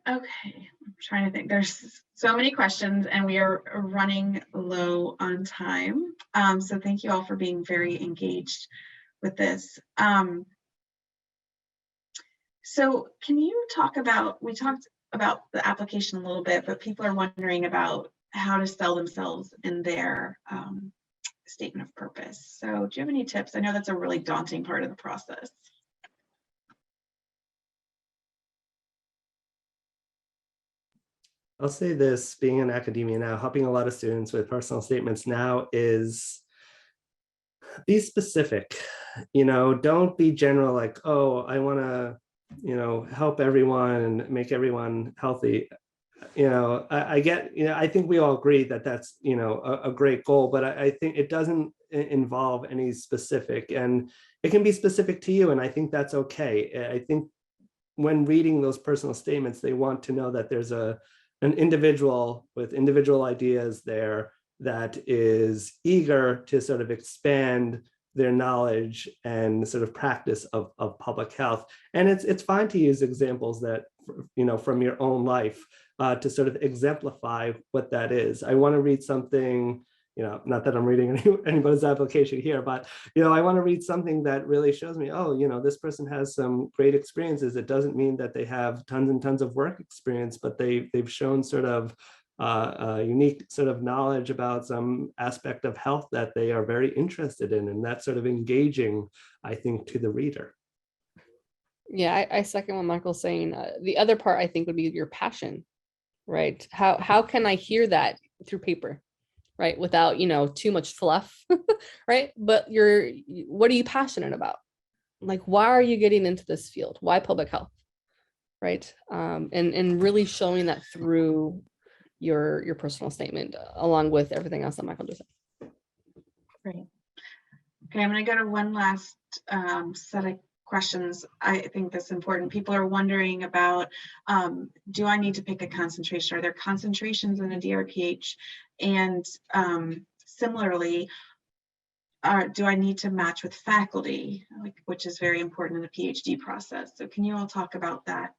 Okay, I'm trying to think. There's so many questions and we are running low on time. So thank you all for being very engaged with this. So can you talk about, we talked about the application a little bit, but people are wondering about how to sell themselves in their statement of purpose. So do you have any tips? I know that's a really daunting part of the process. I'll say this, being in academia now, helping a lot of students with personal statements now is be specific, don't be general, like, oh, I want to, help everyone and make everyone healthy. I get, I think we all agree that that's, a great goal, but I think it doesn't involve any specific, and it can be specific to you. And I think that's okay. I think when reading those personal statements, they want to know that there's a an individual with individual ideas there that is eager to sort of expand their knowledge and sort of practice of public health. And it's fine to use examples that, from your own life to sort of exemplify what that is. I want to read something, not that I'm reading anybody's application here, but, I want to read something that really shows me, oh, this person has some great experiences. It doesn't mean that they have tons and tons of work experience, but they've shown sort of unique sort of knowledge about some aspect of health that they are very interested in. And that's sort of engaging, I think, to the reader. Yeah, I second what Michael's saying. The other part, I think, would be your passion, right? How can I hear that through paper, right? Without, too much fluff, right? But what are you passionate about? Like, why are you getting into this field? Why public health, right? And really showing that through your personal statement, along with everything else that Michael just said. Great. Okay, I'm going to go to one last set of questions. I think that's important. People are wondering about, do I need to pick a concentration? Are there concentrations in a DRPH? And similarly, do I need to match with faculty, which is very important in the PhD process? So can you all talk about that?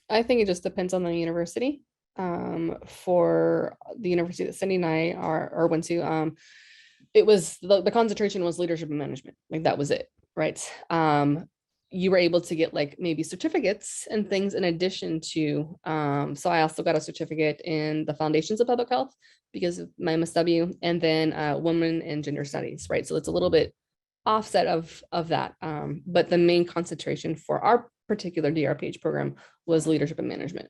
I think it just depends on the university. For the university that Cindy and I went to, it was the concentration was leadership and management. Like, that was it, right? You were able to get like maybe certificates and things in addition to. So I also got a certificate in the foundations of public health because of my MSW, and then women and gender studies, right? So it's a little bit offset of that. But the main concentration for our particular DRPH program was leadership and management.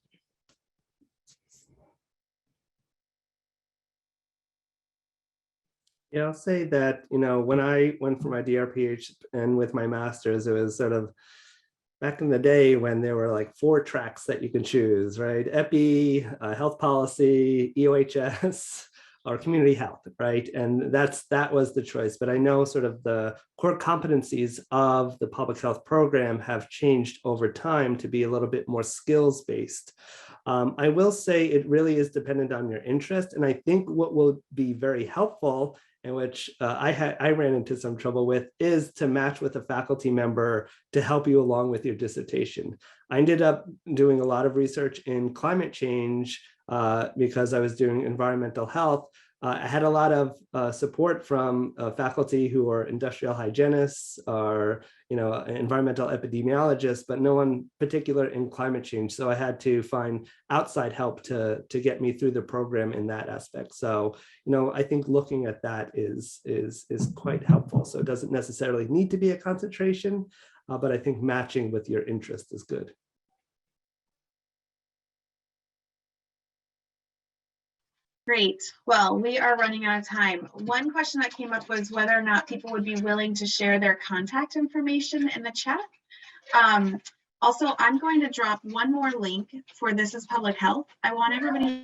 Yeah, I'll say that, when I went for my DRPH and with my master's, it was sort of back in the day when there were like 4 tracks that you can choose, right? EPI, health policy, EOHS, or community health, right? And that was the choice. But I know sort of the core competencies of the public health program have changed over time to be a little bit more skills-based. I will say it really is dependent on your interest. And I think what will be very helpful, in which I ran into some trouble with, is to match with a faculty member to help you along with your dissertation. I ended up doing a lot of research in climate change because I was doing environmental health. I had a lot of support from faculty who are industrial hygienists or environmental epidemiologists, but no one particular in climate change. So I had to find outside help to get me through the program in that aspect. So I think looking at that is quite helpful. So it doesn't necessarily need to be a concentration, but I think matching with your interest is good. Great. Well, we are running out of time. One question that came up was whether or not people would be willing to share their contact information in the chat. Also, I'm going to drop one more link for This is Public Health. I want everybody to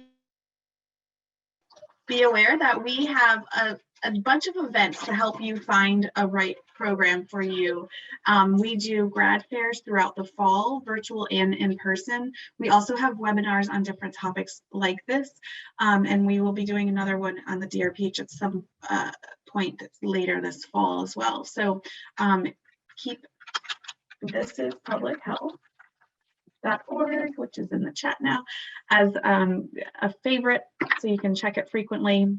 be aware that we have a bunch of events to help you find a right program for you. We do grad fairs throughout the fall, virtual and in person. We also have webinars on different topics like this, and we will be doing another one on the DRPH at some point later this fall as well. So keep This is Public Health .org, which is in the chat now, as a favorite, so you can check it frequently.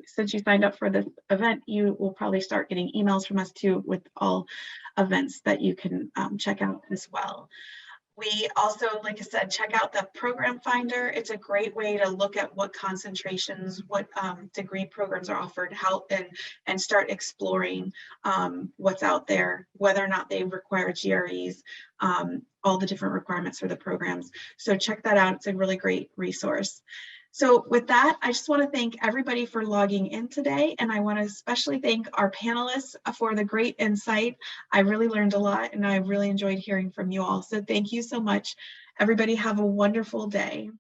Since you signed up for this event, you will probably start getting emails from us too with all events that you can check out as well. We also, like I said, check out the program finder. It's a great way to look at what concentrations, what degree programs are offered, and start exploring what's out there, whether or not they require GREs, all the different requirements for the programs. So check that out. It's a really great resource. So with that, I just want to thank everybody for logging in today, and I want to especially thank our panelists for the great insight. I really learned a lot, and I really enjoyed hearing from you all. So thank you so much. Everybody have a wonderful day.